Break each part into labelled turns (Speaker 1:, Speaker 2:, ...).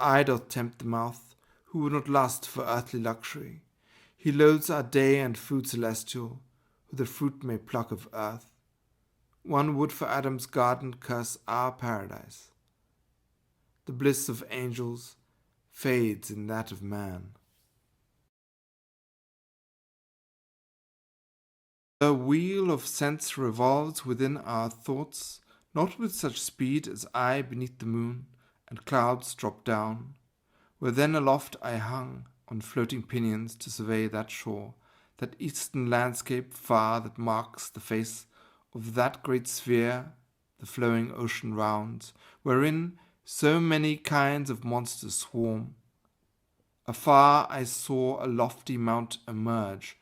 Speaker 1: eye doth tempt the mouth, who would not lust for earthly luxury. He loathes our day and food celestial, who the fruit may pluck of earth. One would for Adam's garden curse our paradise. The bliss of angels fades in that of man. The wheel of sense revolves within our thoughts, not with such speed as I beneath the moon, and clouds drop down. Where then aloft I hung on floating pinions to survey that shore, that eastern landscape far that marks the face of that great sphere the flowing ocean rounds, wherein so many kinds of monsters swarm. Afar I saw a lofty mount emerge,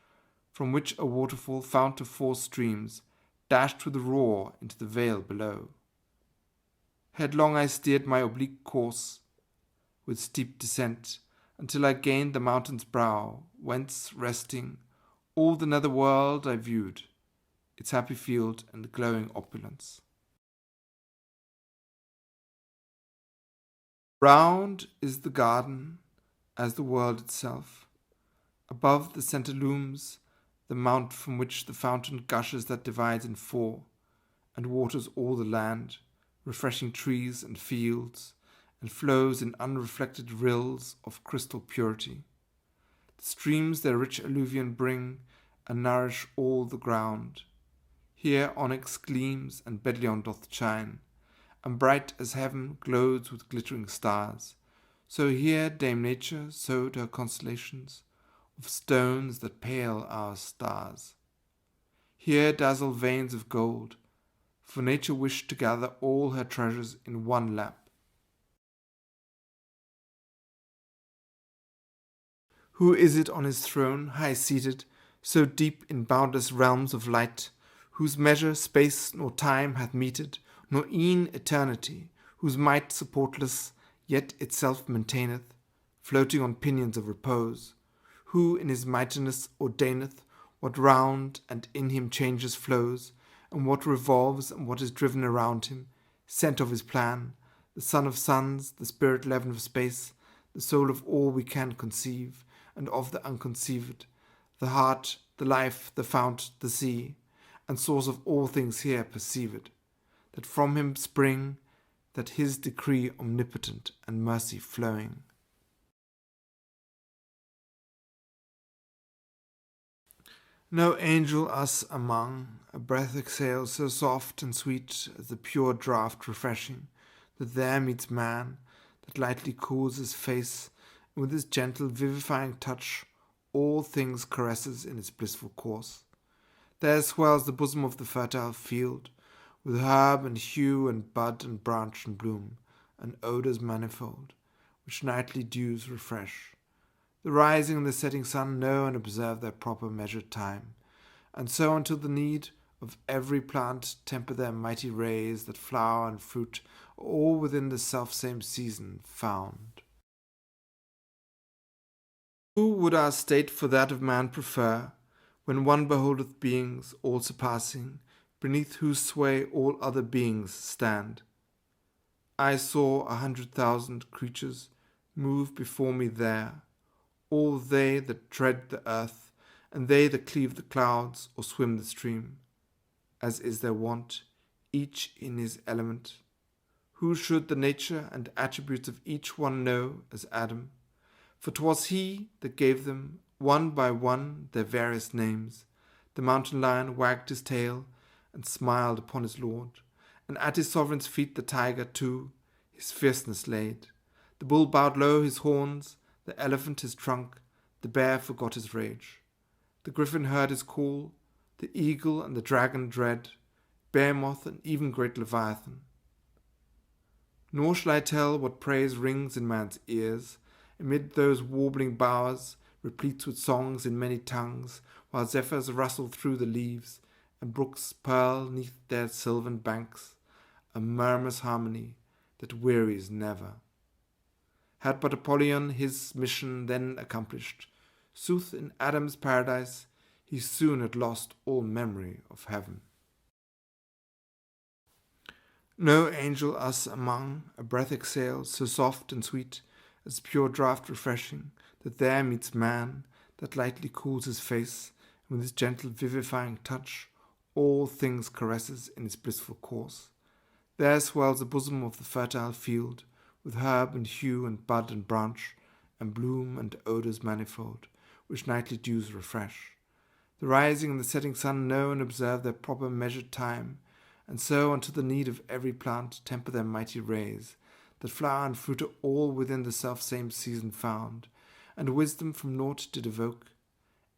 Speaker 1: from which a waterfall fount of 4 streams dashed with a roar into the vale below. Headlong I steered my oblique course with steep descent until I gained the mountain's brow, whence, resting, all the nether world I viewed, its happy field and glowing opulence. Round is the garden as the world itself. Above the centre looms the mount from which the fountain gushes that divides in 4, and waters all the land, refreshing trees and fields, and flows in unreflected rills of crystal purity. The streams their rich alluvion bring, and nourish all the ground. Here onyx gleams, and Bedlion doth shine, and bright as heaven glows with glittering stars. So here Dame Nature sowed her constellations, of stones that pale our stars. Here dazzle veins of gold, for Nature wished to gather all her treasures in one lap. Who is it on his throne, high-seated, so deep in boundless realms of light, whose measure space nor time hath meted, nor e'en eternity, whose might supportless, yet itself maintaineth, floating on pinions of repose, who in his mightiness ordaineth what round and in him changes flows, and what revolves and what is driven around him, scent of his plan, the son of suns, the spirit leaven of space, the soul of all we can conceive, and of the unconceived, the heart, the life, the fount, the sea, and source of all things here perceived, that from him spring, that his decree omnipotent and mercy flowing. No angel us among, a breath exhales so soft and sweet as the pure draught refreshing, that there meets man, that lightly cools his face, and with his gentle vivifying touch all things caresses in its blissful course. There swells the bosom of the fertile field, with herb and hue and bud and branch and bloom, and odours manifold, which nightly dews refresh. The rising and the setting sun know and observe their proper measured time, and so until the need of every plant temper their mighty rays, that flower and fruit are all within the selfsame season found. Who would our state for that of man prefer, when one beholdeth beings all surpassing, beneath whose sway all other beings stand? I saw 100,000 creatures move before me there, all they that tread the earth, and they that cleave the clouds or swim the stream, as is their wont, each in his element. Who should the nature and attributes of each one know as Adam? For 'twas he that gave them, one by one, their various names. The mountain lion wagged his tail, and smiled upon his lord, and at his sovereign's feet the tiger, too, his fierceness laid. The bull bowed low his horns, the elephant his trunk, the bear forgot his rage. The griffin heard his call, the eagle and the dragon dread, bear moth and even great leviathan. Nor shall I tell what praise rings in man's ears, amid those warbling bowers, replete with songs in many tongues, while zephyrs rustle through the leaves, and brooks purl neath their sylvan banks, a murmurous harmony that wearies never. Had but Apollyon his mission then accomplished, sooth in Adam's paradise he soon had lost all memory of heaven. No angel us among, a breath exhales so soft and sweet, as pure draught refreshing, that there meets man, that lightly cools his face, and with his gentle vivifying touch all things caresses in its blissful course. There swells the bosom of the fertile field, with herb and hue and bud and branch, and bloom and odours manifold, which nightly dews refresh. The rising and the setting sun know and observe their proper measured time, and so unto the need of every plant temper their mighty rays, that flower and fruit are all within the self-same season found, and wisdom from naught did evoke.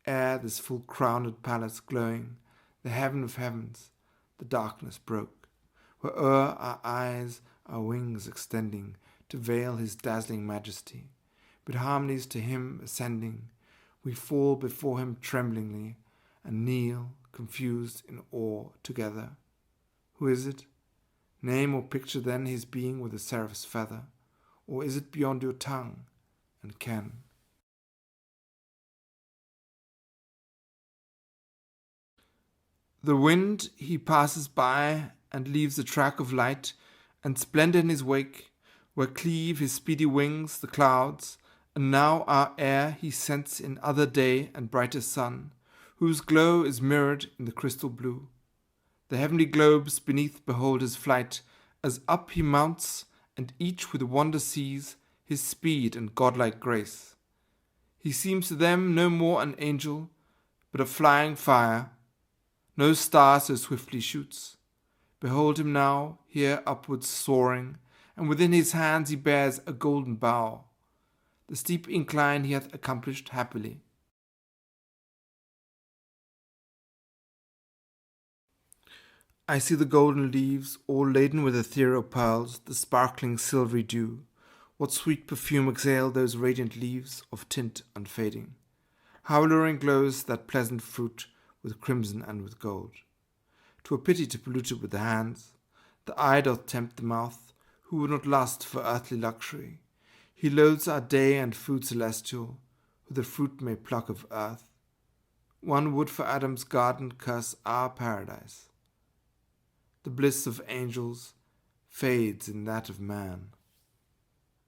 Speaker 1: Ere this full-crowned palace glowing, the heaven of heavens, the darkness broke, where o'er our eyes our wings extending to veil his dazzling majesty, but harmonies to him ascending, we fall before him tremblingly, and kneel, confused in awe together. Who is it? Name or picture then his being with a seraph's feather, or is it beyond your tongue and ken? The wind he passes by and leaves a track of light and splendour in his wake, where cleave his speedy wings the clouds, and now our air he scents in other day and brighter sun, whose glow is mirrored in the crystal blue. The heavenly globes beneath behold his flight, as up he mounts, and each with wonder sees his speed and godlike grace. He seems to them no more an angel, but a flying fire. No star so swiftly shoots. Behold him now, here upwards soaring, and within his hands he bears a golden bough. The steep incline he hath accomplished happily. I see the golden leaves, all laden with ethereal pearls, the sparkling silvery dew. What sweet perfume exhale those radiant leaves, of tint unfading. How alluring glows that pleasant fruit, with crimson and with gold. 'Twere pity to pollute it with the hands. The eye doth tempt the mouth, who would not lust for earthly luxury. He loathes our day and food celestial, who the fruit may pluck of earth. One would for Adam's garden curse our paradise. The bliss of angels fades in that of man.